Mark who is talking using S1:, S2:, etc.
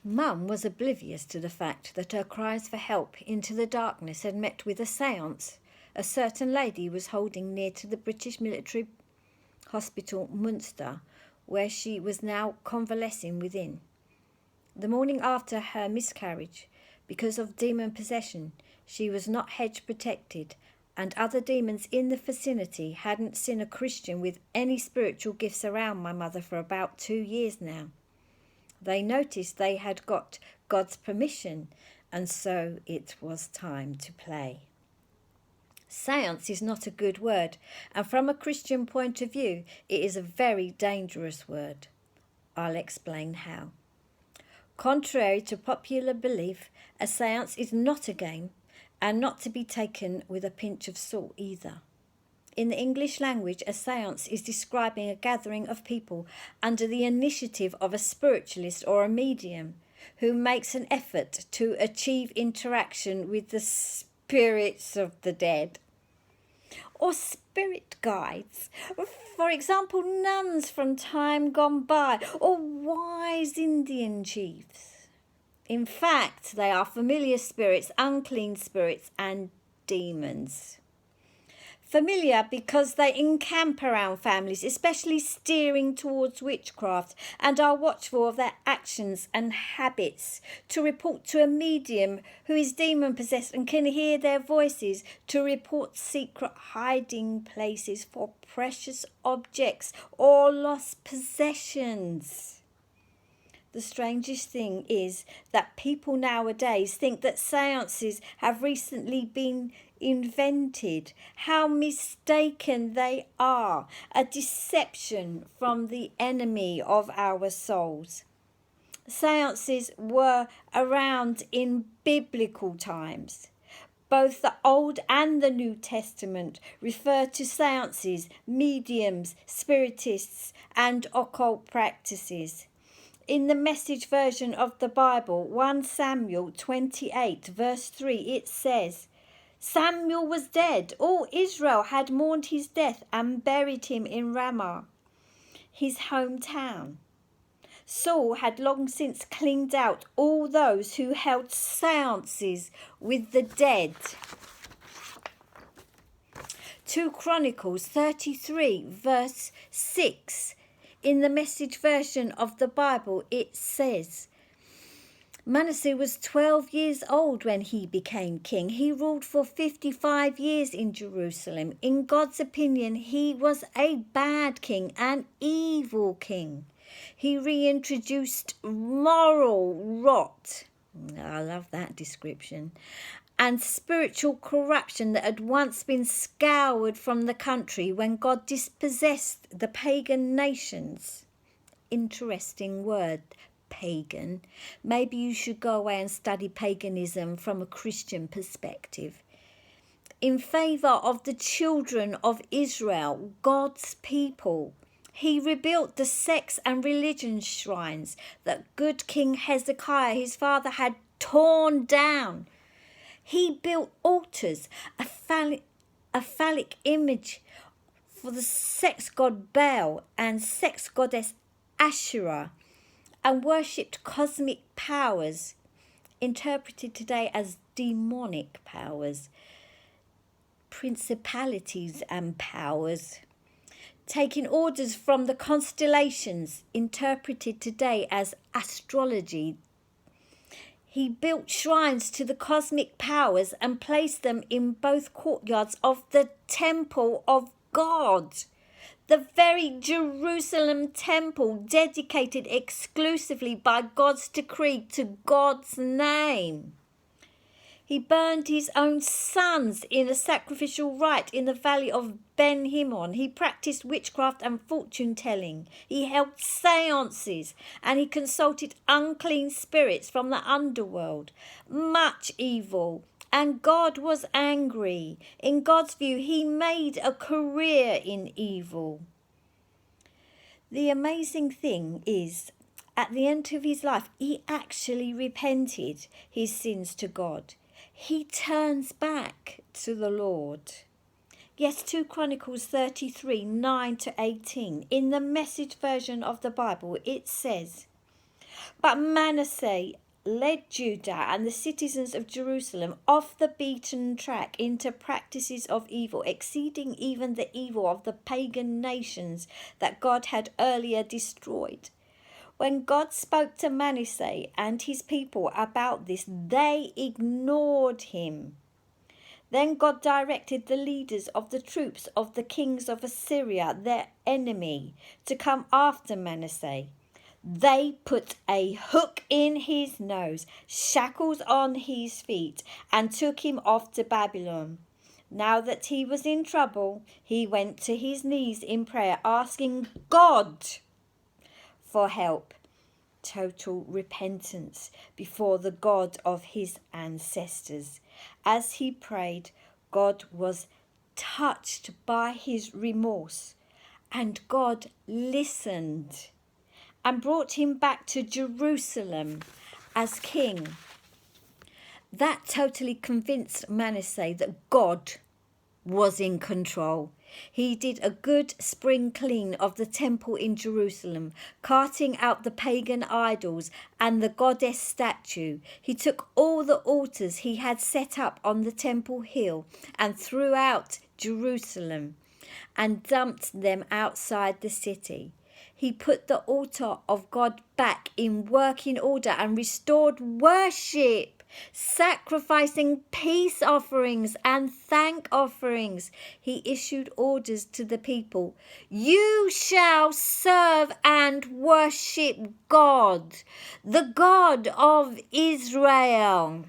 S1: Mum was oblivious to the fact that her cries for help into the darkness had met with a séance a certain lady was holding near to the British military hospital Munster, where she was now convalescing within. The morning after her miscarriage, because of demon possession, she was not hedge protected, and other demons in the vicinity hadn't seen a Christian with any spiritual gifts around my mother for about 2 years now. They noticed they had got God's permission, and so it was time to play. Séance is not a good word, and from a Christian point of view, it is a very dangerous word. I'll explain how. Contrary to popular belief, a séance is not a game, and not to be taken with a pinch of salt either. In the English language, a séance is describing a gathering of people under the initiative of a spiritualist or a medium who makes an effort to achieve interaction with the spirits of the dead. Or spirit guides, for example, nuns from time gone by, or wise Indian chiefs. In fact, they are familiar spirits, unclean spirits, and demons. Familiar because they encamp around families, especially steering towards witchcraft, and are watchful of their actions and habits, to report to a medium who is demon-possessed and can hear their voices, to report secret hiding places for precious objects or lost possessions. The strangest thing is that people nowadays think that séances have recently been invented. How mistaken they are. A deception from the enemy of our souls. Séances were around in biblical times. Both the Old and the New Testament refer to séances, mediums, spiritists, and occult practices. In the Message version of the Bible, 1 Samuel 28 verse 3, it says, Samuel was dead. All Israel had mourned his death and buried him in Ramah, his hometown. Saul had long since cleaned out all those who held séances with the dead. 2 Chronicles 33 verse 6. In the Message version of the Bible, it says, Manasseh was 12 years old when he became king. He ruled for 55 years in Jerusalem. In God's opinion, he was a bad king, an evil king. He reintroduced moral rot. I love that description. And spiritual corruption that had once been scoured from the country when God dispossessed the pagan nations. Interesting word, pagan. Maybe you should go away and study paganism from a Christian perspective. In favour of the children of Israel, God's people. He rebuilt the sex and religion shrines that good King Hezekiah, his father, had torn down. He built altars, a phallic image for the sex god Baal and sex goddess Asherah, and worshipped cosmic powers, interpreted today as demonic powers, principalities and powers, taking orders from the constellations, interpreted today as astrology. He built shrines to the cosmic powers and placed them in both courtyards of the temple of God. The very Jerusalem temple dedicated exclusively by God's decree to God's name. He burned his own sons in a sacrificial rite in the valley of Ben Hinnom. He practiced witchcraft and fortune-telling. He held séances and he consulted unclean spirits from the underworld. Much evil. And God was angry. In God's view, he made a career in evil. The amazing thing is, at the end of his life, he actually repented his sins to God. He turns back to the Lord. Yes, 2 Chronicles 33, 9 to 18. In the Message version of the Bible, it says, But Manasseh led Judah and the citizens of Jerusalem off the beaten track into practices of evil, exceeding even the evil of the pagan nations that God had earlier destroyed. When God spoke to Manasseh and his people about this, they ignored him. Then God directed the leaders of the troops of the kings of Assyria, their enemy, to come after Manasseh. They put a hook in his nose, shackles on his feet, and took him off to Babylon. Now that he was in trouble, he went to his knees in prayer, asking God for help. Total repentance before the God of his ancestors. As he prayed, God was touched by his remorse, and God listened and brought him back to Jerusalem as king. That totally convinced Manasseh that God was in control. He did a good spring clean of the temple in Jerusalem, carting out the pagan idols and the goddess statue. He took all the altars he had set up on the temple hill and throughout Jerusalem and dumped them outside the city. He put the altar of God back in working order and restored worship, sacrificing peace offerings and thank offerings. He issued orders to the people: "You shall serve and worship God, the God of Israel."